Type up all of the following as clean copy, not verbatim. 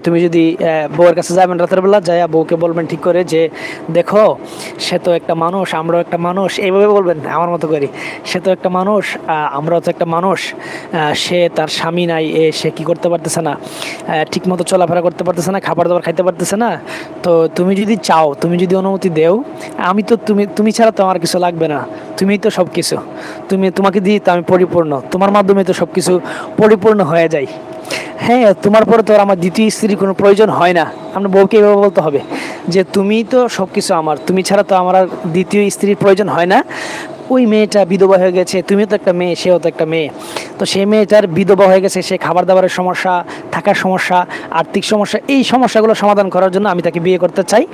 তুমি যদি বউয়ের কাছে যাবেন রাতের বেলা, যাইয়া বউকে বলবেন ঠিক করে যে দেখো, সে তো একটা মানুষ, আমরাও একটা মানুষ, এইভাবে বলবেন আমার মতো করি। সে তো একটা মানুষ, আমরাও তো একটা মানুষ। সে তার স্বামী নাই, সে কি করতে পারতেছে না, ঠিক মতো চলাফেরা করতে পারতেছে না, খাবার দাবার খাইতে পারতেছে না। তো তুমি যদি চাও, তুমি যদি অনুমতি দেও, আমি তো তুমি তুমি ছাড়া তো আমার কিছু লাগবে না। তুমিই তো সব কিছু। তোমাকে দিয়ে তো আমি পরিপূর্ণ, তোমার মাধ্যমে তো সব কিছু পরিপূর্ণ হয়ে যায়। হ্যাঁ, তোমার পরে তো আর আমার দ্বিতীয় স্ত্রীর কোনো প্রয়োজন হয় না। আমরা বউকে এভাবে বলতে হবে যে তুমিই তো সব কিছু আমার, তুমি ছাড়া তো আমার আর দ্বিতীয় স্ত্রীর প্রয়োজন হয় না। ওই মেয়েটা বিধবা হয়ে গেছে, তুমিও তো একটা মেয়ে, সেও তো একটা মেয়ে। তো সেই মেয়েটার বিধবা হয়ে গেছে, সে খাবার দাবারের সমস্যা, থাকার সমস্যা, আর্থিক সমস্যা, এই সমস্যাগুলো সমাধান করার জন্য আমি তাকে বিয়ে করতে চাই।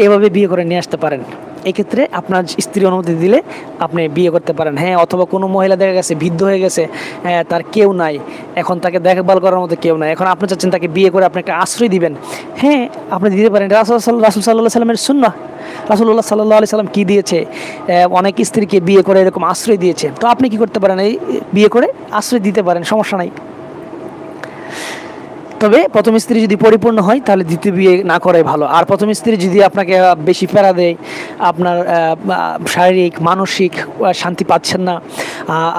এভাবে বিয়ে করে নিয়ে আসতে পারেন। এক্ষেত্রে আপনার স্ত্রী অনুমতি দিলে আপনি বিয়ে করতে পারেন। হ্যাঁ, অথবা কোনো মহিলা দেখা গেছে বৃদ্ধ হয়ে গেছে, হ্যাঁ, তার কেউ নাই, এখন তাকে দেখভাল করার মতো কেউ নাই, এখন আপনি চাচ্ছেন তাকে বিয়ে করে আপনি একটা আশ্রয় দিবেন। হ্যাঁ, আপনি দিতে পারেন। রাসূল সাল্লাল্লাহু সাল্লামের সুন্নাহ, রাসূলুল্লাহ সাল্লাল্লাহু আলাইহি সাল্লাম কি দিয়েছে, অনেক স্ত্রীকে বিয়ে করে এরকম আশ্রয় দিয়েছে। তো আপনি কি করতে পারেন, এই বিয়ে করে আশ্রয় দিতে পারেন, সমস্যা নাই। তবে প্রথম স্ত্রী যদি পরিপূর্ণ হয় তাহলে দ্বিতীয় বিয়ে না করাই ভালো। আর প্রথম স্ত্রী যদি আপনাকে বেশি প্যারা দেয়, আপনার শারীরিক মানসিক শান্তি পাচ্ছেন না,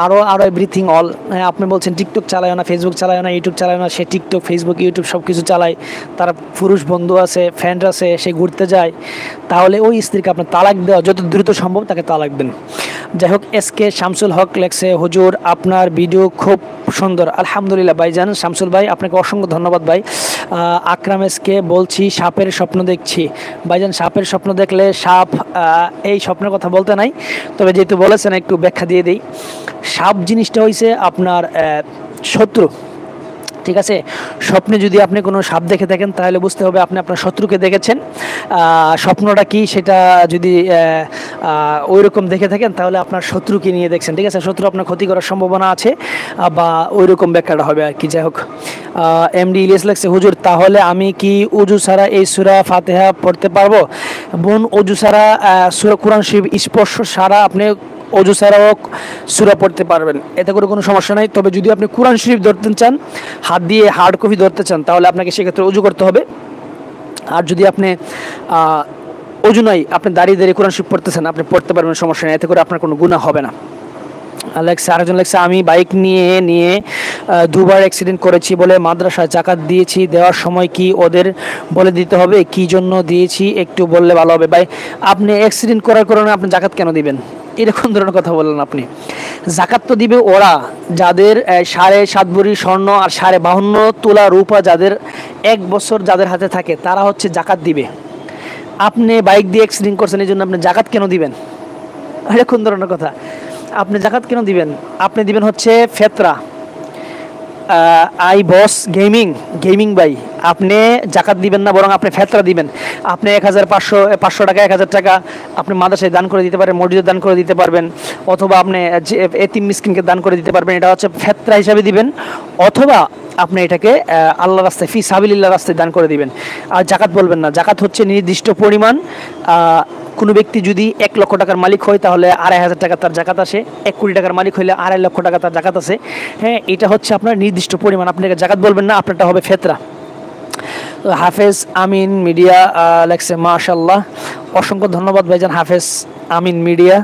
আরও আরও এভরিথিং অল, আপনি বলছেন টিকটক চালায় না, ফেসবুক চালায় না, ইউটিউব চালায় না, সে টিকটক ফেসবুক ইউটিউব সব কিছু চালায়, তার পুরুষ বন্ধু আছে, ফ্রেন্ড আছে, সে ঘুরতে যায়, তাহলে ওই স্ত্রীকে আপনার তালাক দেওয়া, যত দ্রুত সম্ভব তাকে তালাক দেন। যাই হোক, এসকে শামসুল হক লেখছে, হুজুর আপনার ভিডিও খুব সুন্দর। আলহামদুলিল্লাহ ভাইজান শামসুল ভাই, আপনাকে অসংখ্য ধন্যবাদ ভাই। আকরাম এসকে বলছি, সাপের স্বপ্ন দেখছি। ভাইজান, সাপের স্বপ্ন দেখলে সাপ এই স্বপ্নের কথা বলতে নাই, তবে যেহেতু বলেছেন একটু ব্যাখ্যা দিয়ে দিই। সাপ জিনিসটা হইছে আপনার শত্রু, ঠিক আছে। স্বপ্নে যদি আপনি কোনো সাপ দেখে থাকেন তাহলে বুঝতে হবে আপনি আপনার শত্রুকে দেখেছেন। স্বপ্নটা কি সেটা যদি ওই রকম দেখে থাকেন তাহলে আপনার শত্রুকে নিয়ে দেখছেন, ঠিক আছে। শত্রু আপনার ক্ষতি করার সম্ভাবনা আছে, বা ওই রকম ব্যাখ্যাটা হবে আর কি। যাই হোক, এমডি ইলিয়াস লাগছে, হুজুর তাহলে আমি কি অজু ছাড়া এই সূরা ফাতিহা পড়তে পারবো? বোন, অজু ছাড়া সূরা কুরআন শরীফ স্পর্শ ছাড়া আপনি অজু ছাড়াও সূরা পড়তে পারবেন, এতে করে কোনো সমস্যা নাই। তবে যদি আপনি কুরআন শরীফ ধরতে চান, হাত দিয়ে হার্ড কপি ধরতে চান, তাহলে আপনাকে সেক্ষেত্রে অজু করতে হবে। আর যদি আপনি অজু নাই, আপনি দাঁড়িয়ে দাঁড়িয়ে কোরআন শরীফ পড়তেছেন, আপনি পড়তে পারবেন, সমস্যা নেই, এতে করে আপনার কোনো গুনাহ হবে না। লেখছে আরেকজন, লেখছে আমি বাইক নিয়ে নিয়ে দুবার অ্যাক্সিডেন্ট করেছি বলে মাদ্রাসায় জাকাত দিয়েছি, দেওয়ার সময় কি ওদের বলে দিতে হবে কি জন্য দিয়েছি একটু বললে ভালো হবে। ভাই, আপনি অ্যাক্সিডেন্ট করার কারণে আপনি জাকাত কেন দিবেন? এরকম ধরনের কথা বললেন আপনি। জাকাত তো দিবে ওরা যাদের 7.5 ভরি স্বর্ণ আর 52 তোলা রূপা যাদের 1 বছর যাদের হাতে থাকে, তারা হচ্ছে জাকাত দিবে। আপনি বাইক দিয়ে অ্যাক্সিডেন্ট করছেন, এই জন্য আপনি জাকাত কেন দিবেন? এরকম ধরনের কথা। আপনি জাকাত কেন দিবেন? আপনি দিবেন হচ্ছে ফেতরা। আই বস গেমিং, গেমিং ভাই, আপনি জাকাত দিবেন না, বরং আপনি ফেতরা দিবেন। আপনি 1500 টাকা, 1000 টাকা আপনি মাদ্রাসায় দান করে দিতে পারেন, মসজিদে দান করে দিতে পারবেন, অথবা আপনি এতিম মিসকিনকে দান করে দিতে পারবেন। এটা হচ্ছে ফেতরা হিসাবে দিবেন, অথবা আপনি এটাকে আল্লাহ রাস্তায়, ফি সাবিলিল্লাহ রাস্তায় দান করে দিবেন। আর জাকাত বলবেন না। জাকাত হচ্ছে নির্দিষ্ট পরিমাণ। কোনো ব্যক্তি যদি 1 লক্ষ টাকার মালিক হয় তাহলে 2500 টাকা তার জাকাত আসে, 1 কোটি টাকার মালিক হইলে 2.5 লক্ষ টাকা তার জাকাত আছে। হ্যাঁ, এটা হচ্ছে আপনার নির্দিষ্ট পরিমাণ, আপনাকে জাকাত বলবেন না, আপনারটা হবে ফেতরা। হাফেজ আমিন মিডিয়া লেখছে, মাশাল্লাহ, অসংখ্য ধন্যবাদ ভাইজান হাফেজ আমিন মিডিয়া।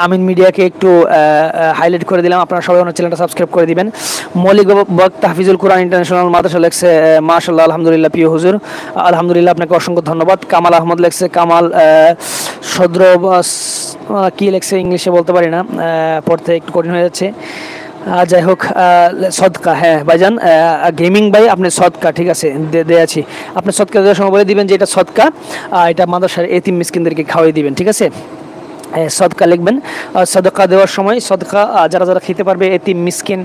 আমিন মিডিয়াকে একটু হাইলাইট করে দিলাম, আপনারা সবাই আমার চ্যানেলটা সাবস্ক্রাইব করে দিবেন। মৌলিক বক্তা হাফিজুল কোরআন ইন্টারন্যাশনাল মাদ্রাসা লেখছে, মাশাল্লাহ, আলহামদুলিল্লাহ প্রিয় হুজুর, আলহামদুলিল্লাহ, আপনাকে অসংখ্য ধন্যবাদ। কামাল আহমদ লেখছে, কামাল সদ্র কি লেখছে ইংলিশে বলতে পারি না, পড়তে একটু কঠিন হয়ে যাচ্ছে। যাই হোক, সদকা, হ্যাঁ ভাইজান গেমিং ভাই, আপনি সদকা, ঠিক আছে, দিয়েছি। আপনি সদকা দেওয়ার সময় বলে দিবেন যে এটা সদকা, এটা মাদ্রাসার এতিম মিসকিনদেরকে খাওয়াই দিবেন, ঠিক আছে। সদকা লিখবেন। সদকা দেওয়ার সময় সদকা যারা যারা খেতে পারবে, এতিম মিসকিন,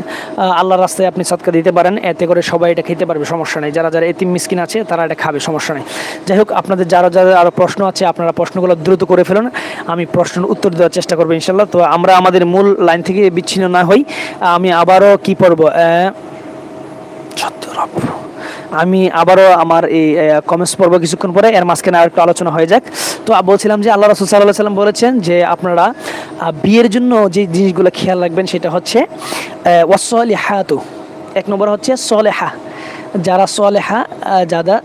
আল্লাহর রাস্তায় আপনি সদকা দিতে পারেন, এতে করে সবাই এটা খেতে পারবে, সমস্যা নেই। যারা যারা এতিম মিসকিন আছে তারা এটা খাবে, সমস্যা নেই। যাই হোক, আপনাদের যারা যারা আরও প্রশ্ন আছে আপনারা প্রশ্নগুলো দ্রুত করে ফেলুন, আমি প্রশ্নের উত্তর দেওয়ার চেষ্টা করবো ইনশাল্লাহ। তো আমরা আমাদের মূল লাইন থেকে বিচ্ছিন্ন না হই। আমি আবারও কি পড়ব, আমি আবারও আমার এই কমেন্টস পড়বো কিছুক্ষণ পরে, এর মাঝখানে আর একটু আলোচনা হয়ে যাক। তো বলছিলাম যে আল্লাহ রাসূল সাল্লাল্লাহু আলাইহি ওয়াসাল্লাম বলেছেন যে আপনারা বিয়ের জন্য যে জিনিসগুলো খেয়াল রাখবেন সেটা হচ্ছে ওয়াসসালিহাতু। 1 নম্বর হচ্ছে সলেহা, যারা সলেহা যারা